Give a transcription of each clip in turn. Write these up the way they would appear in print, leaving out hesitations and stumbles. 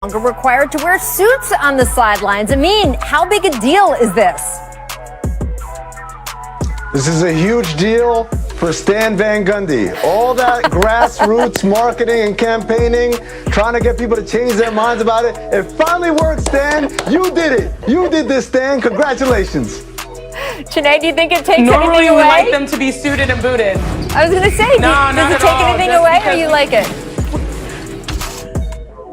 Longer required to wear suits on the sidelines. I mean, how big a deal is this? This is a huge deal for Stan Van Gundy. All that grassroots marketing and campaigning, trying to get people to change their minds about it. It finally worked, Stan. You did it. You did this, Stan. Congratulations. Janae, do you think it takes Normally anything away? we like them to be suited and booted. I was going to say, does it take anything away or you like it?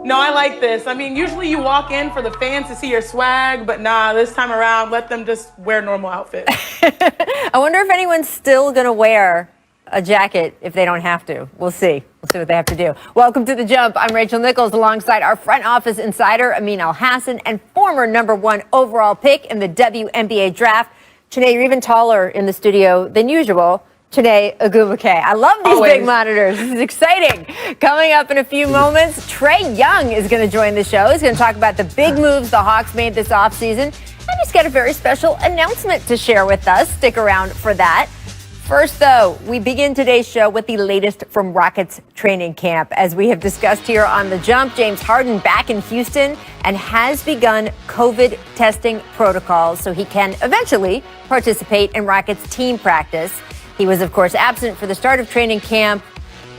No, I like this. I mean, usually you walk in for the fans to see your swag, but nah, this time around, let them just wear normal outfits. I wonder if anyone's still going to wear a jacket if they don't have to. We'll see. We'll see what they have to do. Welcome to The Jump. I'm Rachel Nichols alongside our front office insider, Amin Al-Hassan, and former #1 overall pick in the WNBA draft. Janae, you're even taller in the studio than usual. Janae Agumake. I love these big monitors. This is exciting. Coming up in a few moments, Trae Young is going to join the show. He's going to talk about the big moves the Hawks made this offseason. And he's got a very special announcement to share with us. Stick around for that. First, though, we begin today's show with the latest from Rockets training camp. As we have discussed here on The Jump, James Harden back in Houston and has begun COVID testing protocols so he can eventually participate in Rockets team practice. He was, of course, absent for the start of training camp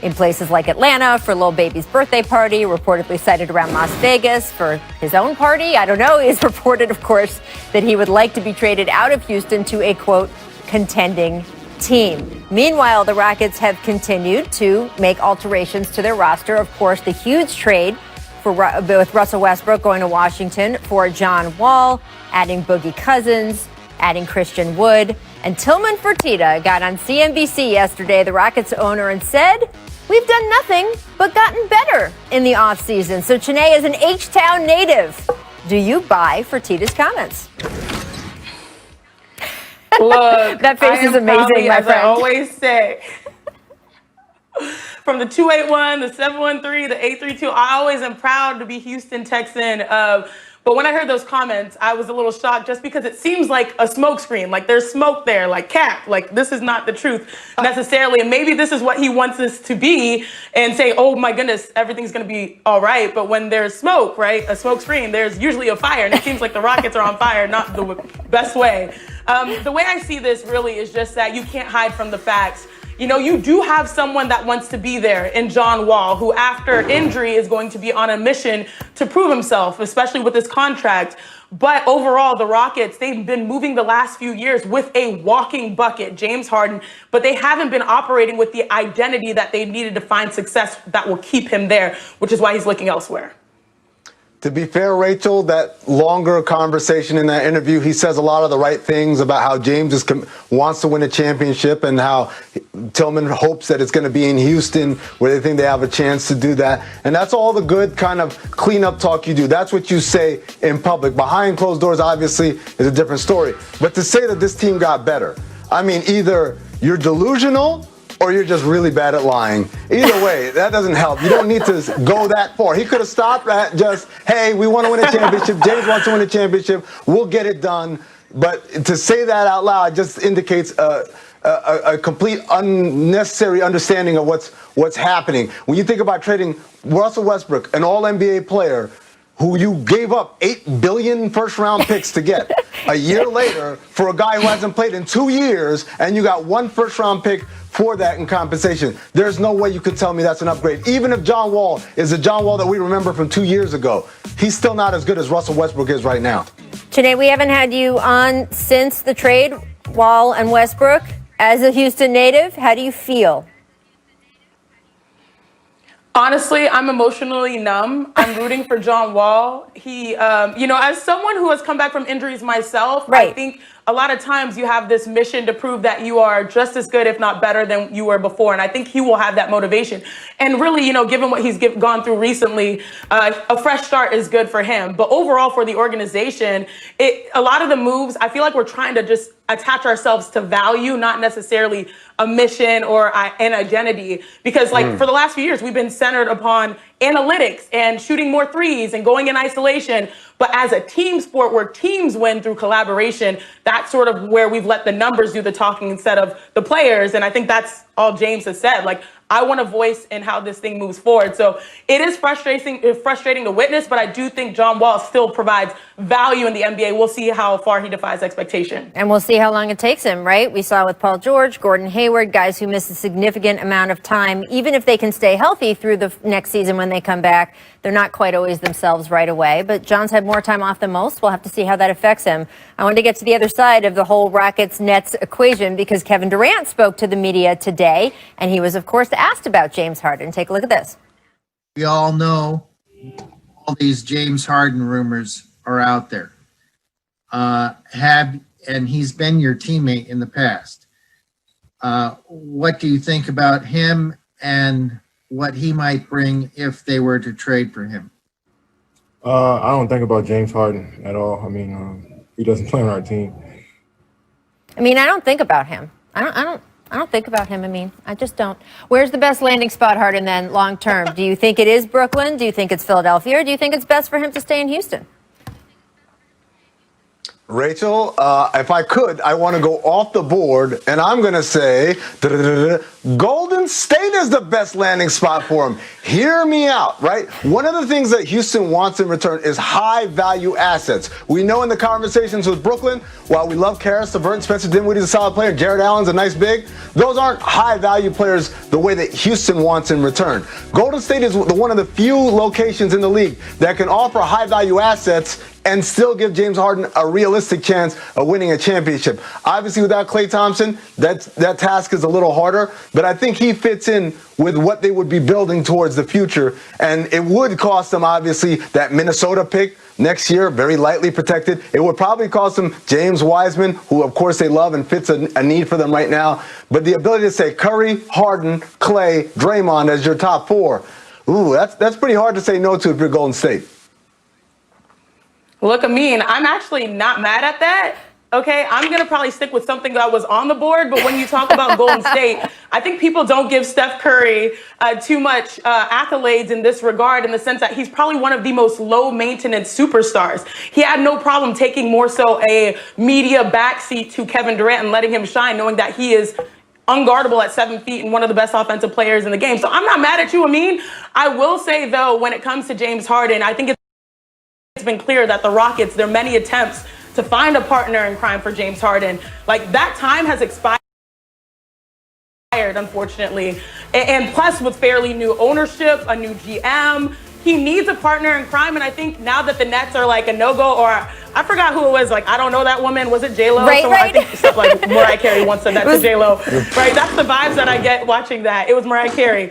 in places like Atlanta for Lil Baby's birthday party, reportedly sighted around Las Vegas for his own party. I don't know. It's reported, of course, that he would like to be traded out of Houston to a, quote, contending team. Meanwhile, the Rockets have continued to make alterations to their roster. Of course, the huge trade with Russell Westbrook going to Washington for John Wall, adding Boogie Cousins, adding Christian Wood. And Tillman Fertitta got on CNBC yesterday, the Rockets owner, and said, "We've done nothing but gotten better in the offseason." So Janae is an H-Town native. Do you buy Fertitta's comments? Look, that face is amazing, my friend. As I always say, from the 281, the 713, the 832, I always am proud to be Houston Texan. But when I heard those comments, I was a little shocked just because it seems like a smoke screen. Like there's smoke there, like cap. Like this is not the truth necessarily. And maybe this is what he wants us to be and say, oh my goodness, everything's going to be all right. But when there's smoke, right, a smoke screen, there's usually a fire. And it seems like the Rockets are on fire, not the best way. The way I see this really is just that you can't hide from the facts. You know, you do have someone that wants to be there in John Wall, who after injury is going to be on a mission to prove himself, especially with his contract. But overall, the Rockets, they've been moving the last few years with a walking bucket, James Harden, but they haven't been operating with the identity that they needed to find success that will keep him there, which is why he's looking elsewhere. To be fair, Rachel, that longer conversation in that interview, he says a lot of the right things about how James wants to win a championship and how Tillman hopes that it's going to be in Houston where they think they have a chance to do that. And that's all the good kind of cleanup talk you do. That's what you say in public. Behind closed doors, obviously, is a different story. But to say that this team got better, I mean, either you're delusional or you're just really bad at lying. Either way, that doesn't help. You don't need to go that far. He could have stopped at just, hey, we want to win a championship. James wants to win a championship. We'll get it done. But to say that out loud just indicates a complete unnecessary understanding of what's happening. When you think about trading Russell Westbrook, an all-NBA player, who you gave up 8 billion first-round picks to get a year later for a guy who hasn't played in 2 years, and you got 1 first-round pick for that in compensation. There's no way you could tell me that's an upgrade. Even if John Wall is the John Wall that we remember from 2 years ago, he's still not as good as Russell Westbrook is right now. Janae, we haven't had you on since the trade, Wall and Westbrook. As a Houston native, how do you feel? Honestly, I'm emotionally numb. I'm rooting for John Wall. He, as someone who has come back from injuries myself, right. I think a lot of times you have this mission to prove that you are just as good, if not better, than you were before. And I think he will have that motivation. And really, given what he's gone through recently, a fresh start is good for him. But overall, for the organization, a lot of the moves, I feel like we're trying to just attach ourselves to value, not necessarily a mission or an identity. Because for the last few years, we've been centered upon analytics and shooting more threes and going in isolation. But as a team sport where teams win through collaboration, that's sort of where we've let the numbers do the talking instead of the players. And I think that's all James has said. Like, I want a voice in how this thing moves forward. So it is frustrating to witness, but I do think John Wall still provides value in the NBA. We'll see how far he defies expectation. And we'll see how long it takes him, right? We saw with Paul George, Gordon Hayward, guys who miss a significant amount of time. Even if they can stay healthy through the next season when they come back, they're not quite always themselves right away. But John's had more time off than most. We'll have to see how that affects him. I wanted to get to the other side of the whole Rockets-Nets equation because Kevin Durant spoke to the media today, and he was, of course, asked about James Harden. Take a look at this. We all know all these James Harden rumors are out there. And he's been your teammate in the past. What do you think about him and what he might bring if they were to trade for him? I don't think about James Harden at all. I mean, he doesn't play on our team. I mean, I don't think about him. I don't think about him. I mean, I just don't. Where's the best landing spot, Harden, then, long term? Do you think it is Brooklyn? Do you think it's Philadelphia? Or do you think it's best for him to stay in Houston? Rachel, if I could, I want to go off the board, and I'm going to say Golden State is the best landing spot for him. Hear me out, right? One of the things that Houston wants in return is high-value assets. We know in the conversations with Brooklyn, while we love Karis LeVert and Spencer Dinwiddie's a solid player, Jared Allen's a nice big, those aren't high-value players the way that Houston wants in return. Golden State is one of the few locations in the league that can offer high-value assets and still give James Harden a realistic chance of winning a championship. Obviously, without Klay Thompson, that task is a little harder, but I think he fits in with what they would be building towards the future, and it would cost them, obviously, that Minnesota pick next year, very lightly protected. It would probably cost them James Wiseman, who, of course, they love and fits a need for them right now, but the ability to say Curry, Harden, Klay, Draymond as your top four, ooh, that's pretty hard to say no to if you're Golden State. Look, Amin, I'm actually not mad at that. Okay, I'm going to probably stick with something that was on the board, but when you talk about Golden State, I think people don't give Steph Curry too much accolades in this regard, in the sense that he's probably one of the most low-maintenance superstars. He had no problem taking more so a media backseat to Kevin Durant and letting him shine, knowing that he is unguardable at 7 feet and one of the best offensive players in the game. So I'm not mad at you, Amin. I will say, though, when it comes to James Harden, I think it's been clear that the Rockets, there are many attempts to find a partner in crime for James Harden. Like, that time has expired, unfortunately. And plus, with fairly new ownership, a new GM, he needs a partner in crime. And I think now that the Nets are like a no-go, or I forgot who it was, like, I don't know that woman. Was it J-Lo? Right. I think stuff like Mariah Carey once said that to J-Lo. Right, that's the vibes that I get watching that. It was Mariah Carey.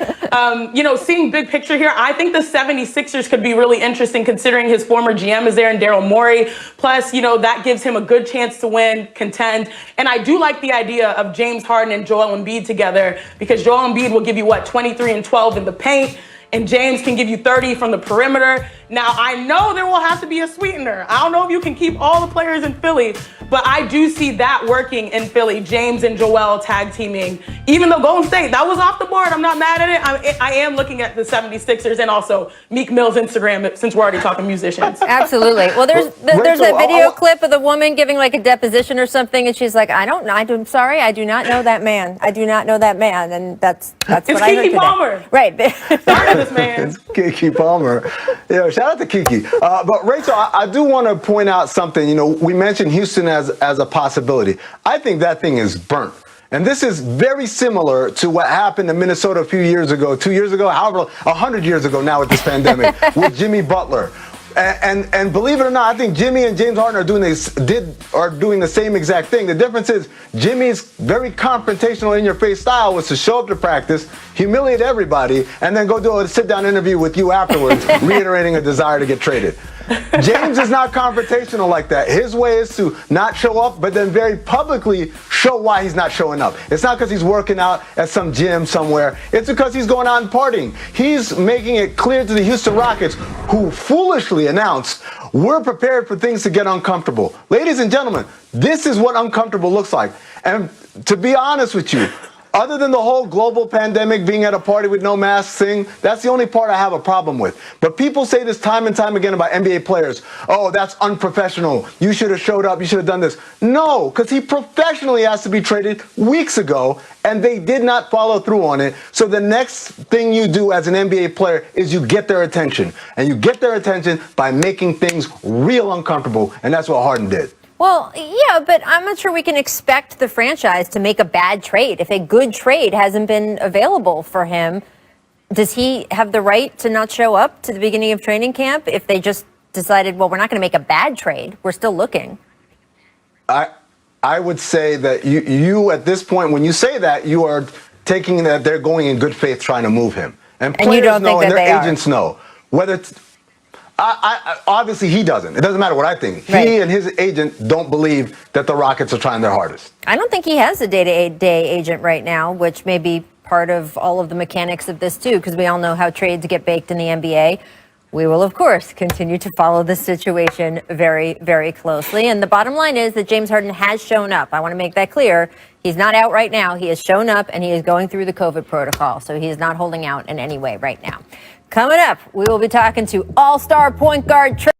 Seeing big picture here, I think the 76ers could be really interesting considering his former GM is there and Daryl Morey. Plus, that gives him a good chance to win, contend. And I do like the idea of James Harden and Joel Embiid together, because Joel Embiid will give you, 23 and 12 in the paint, and James can give you 30 from the perimeter. Now, I know there will have to be a sweetener. I don't know if you can keep all the players in Philly, but I do see that working in Philly, James and Joel tag teaming. Even though Golden State, that was off the board, I'm not mad at it. I am looking at the 76ers and also Meek Mill's Instagram, since we're already talking musicians. Absolutely. Well, there's a video clip of the woman giving like a deposition or something, and she's like, I'm sorry, I do not know that man. I do not know that man. And that's what I heard Kiki today. Palmer. Right. This man. It's Kiki Palmer. Yeah, shout out to Kiki. But Rachel, I do want to point out something. We mentioned Houston as a possibility. I think that thing is burnt. And this is very similar to what happened in Minnesota a few years ago, 2 years ago, however, 100 years ago now with this pandemic, with Jimmy Butler. And believe it or not, I think Jimmy and James Harden are doing the same exact thing. The difference is Jimmy's very confrontational, in-your-face style was to show up to practice, humiliate everybody, and then go do a sit-down interview with you afterwards, reiterating a desire to get traded. James is not confrontational like that. His way is to not show up, but then very publicly show why he's not showing up. It's not because he's working out at some gym somewhere. It's because he's going out and partying. He's making it clear to the Houston Rockets, who foolishly announced, we're prepared for things to get uncomfortable. Ladies and gentlemen, this is what uncomfortable looks like. And to be honest with you, Other than the whole global pandemic, being at a party with no mask thing, that's the only part I have a problem with. But people say this time and time again about NBA players. Oh, that's unprofessional. You should have showed up. You should have done this. No, because he professionally asked to be traded weeks ago, and they did not follow through on it. So the next thing you do as an NBA player is you get their attention. And you get their attention by making things real uncomfortable, and that's what Harden did. Well, yeah, but I'm not sure we can expect the franchise to make a bad trade. If a good trade hasn't been available for him, does he have the right to not show up to the beginning of training camp if they just decided, well, we're not going to make a bad trade. We're still looking. I would say that you at this point, when you say that, you are taking that they're going in good faith trying to move him. And players you don't know think and that their they agents are. know. Whether it's obviously he doesn't. It doesn't matter what I think. Right. He and his agent don't believe that the Rockets are trying their hardest. I don't think he has a day-to-day agent right now, which may be part of all of the mechanics of this, too, because we all know how trades get baked in the NBA. We will, of course, continue to follow this situation very, very closely. And the bottom line is that James Harden has shown up. I want to make that clear. He's not out right now. He has shown up, and he is going through the COVID protocol. So he is not holding out in any way right now. Coming up, we will be talking to all-star point guard